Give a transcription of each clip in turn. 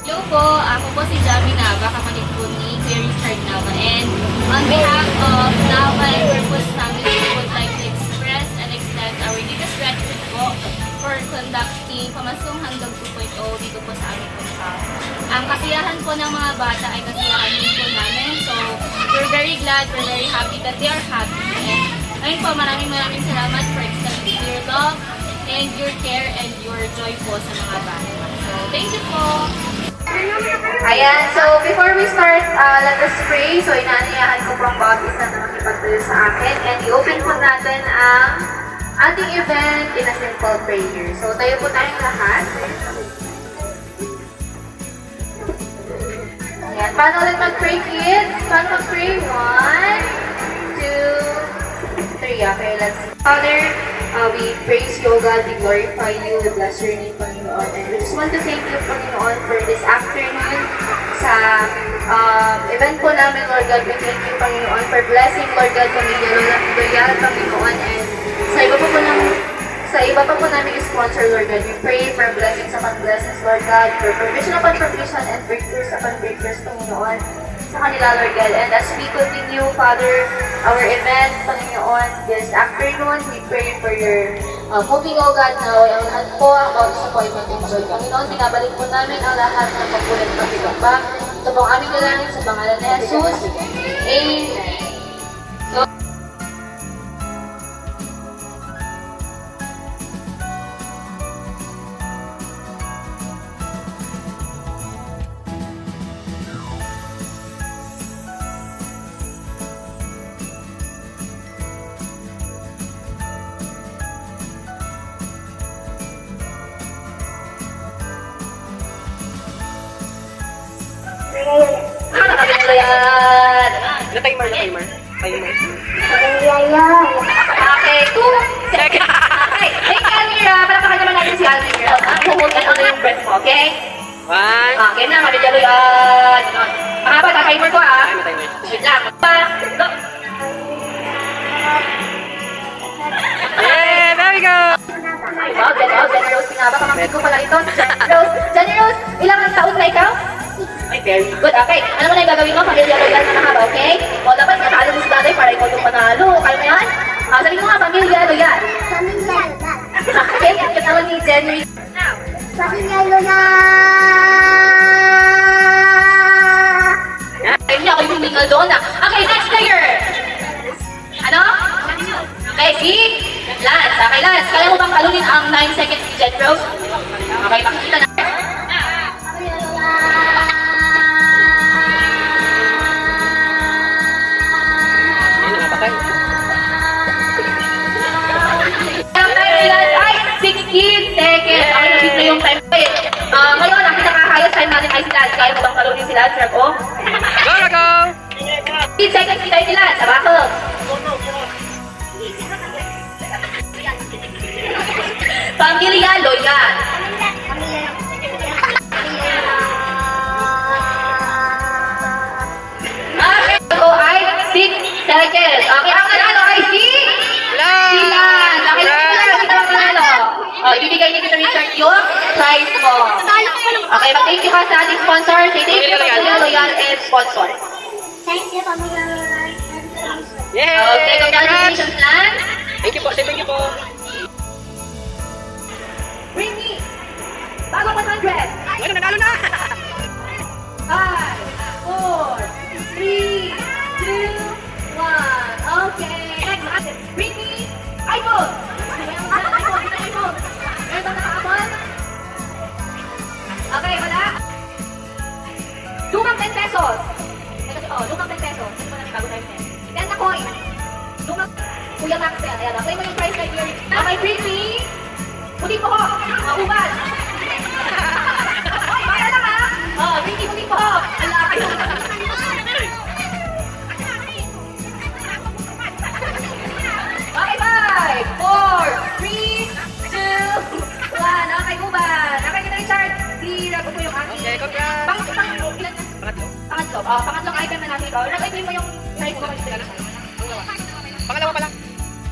Hello po, ako po si Jamie Nava, kapatid po ni Kuya Richard Nava. And on behalf of Nava and Purpose Family, we would like to express and extend our deepest gratitude po for conducting Pamaskong Handog 2.0 dito po sa aming punta. Ang kasiyahan po ng mga bata ay kasiyahan din po namin. So, we're very glad, we're very happy that they are happy. And ngayon po, maraming salamat for extending your love and your care and your joy po sa mga bata. So, thank you po! Ayan, so before we start, let us pray. So inaanyayahan ko po ang bawat isa na makipagtuloy sa akin. And i-open po natin ang ating event in a simple prayer. So tayo po tayong lahat. Ayan, paano ulit mag-pray, kids? Paano mag-pray? 1, 2, 3. Okay, let's see. Father, we praise you, O God, we glorify you, we bless your name, Panginoon. And we just want to thank you, Panginoon, for this afternoon sa event po namin, Lord God. We thank you, Panginoon, for blessing, Lord God, pamilya, Loyal, Panginoon. And sa iba pa po namin sponsor, Lord God. We pray for blessings upon blessings, Lord God, for provision upon provision and breakthroughs upon breakthroughs, Panginoon, sa kanila, Lord God. And as we continue, Father, our event, Panginoon, this afternoon, we pray for your moving, O God, now. Ang lahat po ang bawat disappointment and joy. Panginoon, binabalik po namin ang lahat ng pagkulit ng pagkakaba. Ito po ang aming dalangin sa pangalan ni Jesus. Amen. Na timer. Okay, 2 seconds. Okay, hey Almira, palapakan naman natin si Almira. Pumunta na yung breath mo, okay? 1. Okay na, mabigyan mo yan. Mahaba na, timer ko ah. Ay, may timer. Wait lang. Go! Yeah, there we go! Wow, Jenny Rose, pinaba. Pamangkin ko pala ito. Jenny Rose, ilang taon na ikaw? Ay, very good. Okay, ano mo na yung gagawin mo? Pamilya Loyal na mahaba, okay? O, dapat natalo mo si tatay para ikaw yung panalo. Kaya mo yan? Sabi mo nga, Pamilya Loyal. Okay, ang katawan ni Jenny. Now, Pamilya Loyal! ay, hindi ako yung mingle doon ah. Okay, next player. Ano? Okay, si Lance. Okay, Lance. Kaya mo bang talunin ang 9 seconds ni Jen Rose? Okay, pakikita na. Ayun, nakapatay. Ang time ni Lance ay 16 seconds. Okay, nabit na yung time ko eh. Ngayon, ang pinaka-highest time natin ay si Lance. Kaya mo bang talunin si Lance, Rep? Oh? Go! 15 seconds ni tayo si Lance. Sabako. Pamilya Loyal. Okay, so ay 6 seconds. Okay, ang nanalo ay si Lance. Okay, kita ang nanalo. Ibibigay ni Tito Richard yung prize mo. Okay, mag-thank you ka sa ating sponsor. Say thank you, Pamilya Loyal and sponsor. Thank you, Pamilya Loyal. Yay! Okay, congratulations, Lance. Thank you po, thank you po. Bring me. Bago 100. Ayun, nanalo na! 5, 4, 3, 2, 1. Okay. Next, bring me iPhone. iPhone. Meron bang naka-iPhone? Okay, wala. Lumang 10 pesos. Lumang 10 pesos. Ito po namin bago tayo 10. 10 na coin. Lumang Kuya Maxwell. Ayan, okay mo yung price right here. Okay, bring me. Puti po ko. Ubad. Oy, kaya lang ha. Bring me, puti po ko. Ang laki. Okay, 5, 4, 3, 2, 1. Okay, ubad. Okay, kita Richard. Hirap ko yung aking. Okay, congrats! Pangatlo. Pangatlong item na natin ito. Nag-claim mo yung price mo. Pangalawa pala.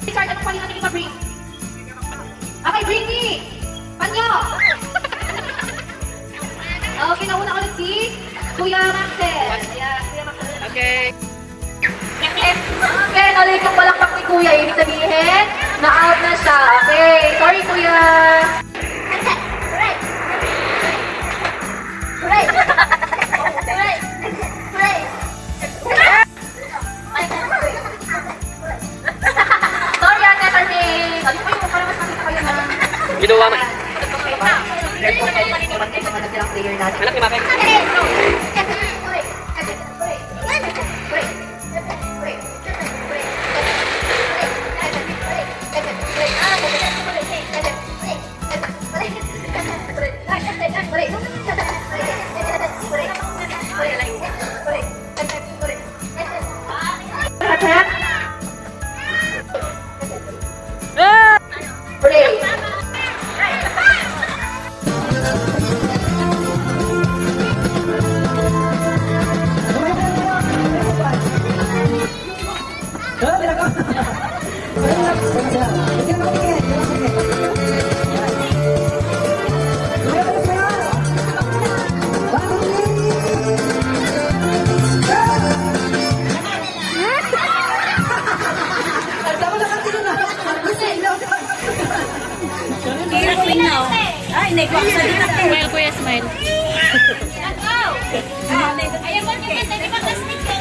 Richard, anong pali natin ima-bring? Okay, bring me! Panyo! Okay. Okay, nauna ulit si Kuya Maxel. Ayan, Kuya Maxel. Okay. Okay, nalit yung palakpak ni Kuya. Ibig sabihin, na-out na siya. Okay, sorry Kuya. Right. Right. Right. Right. Sorry Ate Charmaine. Sabi ko yung para mas nakita kayo na. Ginawa man. Airport kayo kanina pag mga nagsilang player natin. Anak ni Maki. Break. Smile, Kuya, smile. Ayaw mo kita, di ba kastig ko?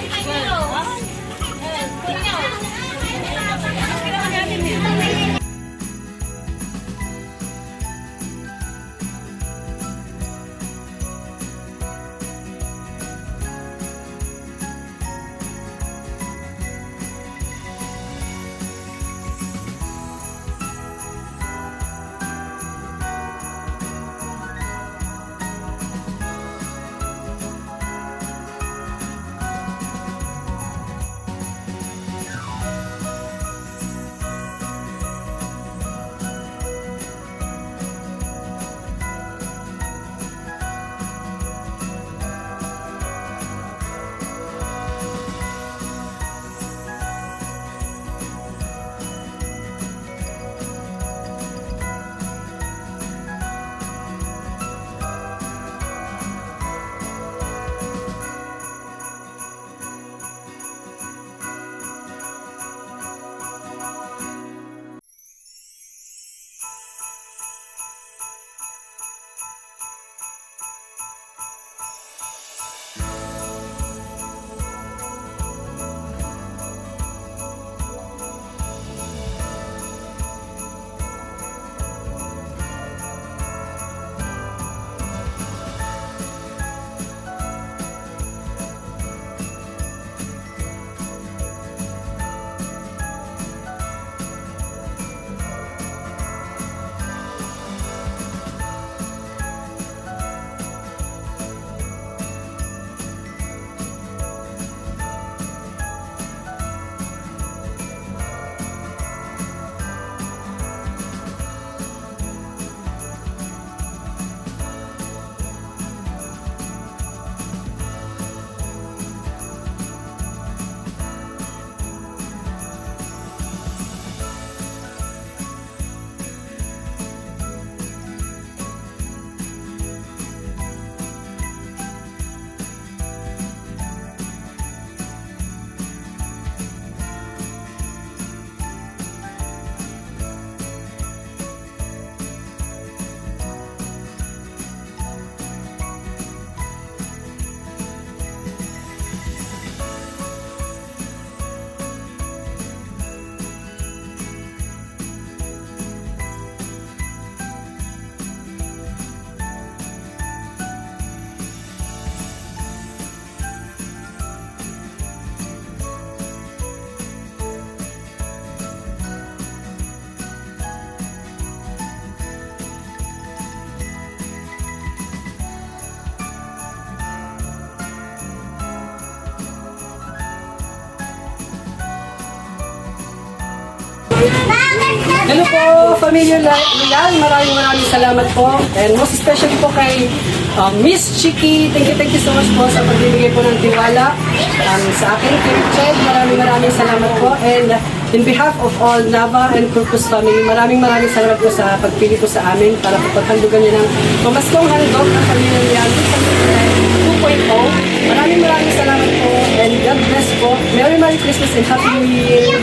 Hello po, Pamilya Real. Maraming salamat po. And most especially po kay Miss Chiki. Thank you so much po sa pagbibigay po ng tiwala sa akin, kay Richard. Maraming salamat po. And in behalf of all Nava and Purpose family, maraming salamat po sa pagpili po sa amin para po paghandugan niyo ng mamaskong handog ng Pamilya Real 2.0. Maraming salamat po and God bless po. Merry Christmas and Happy New Year!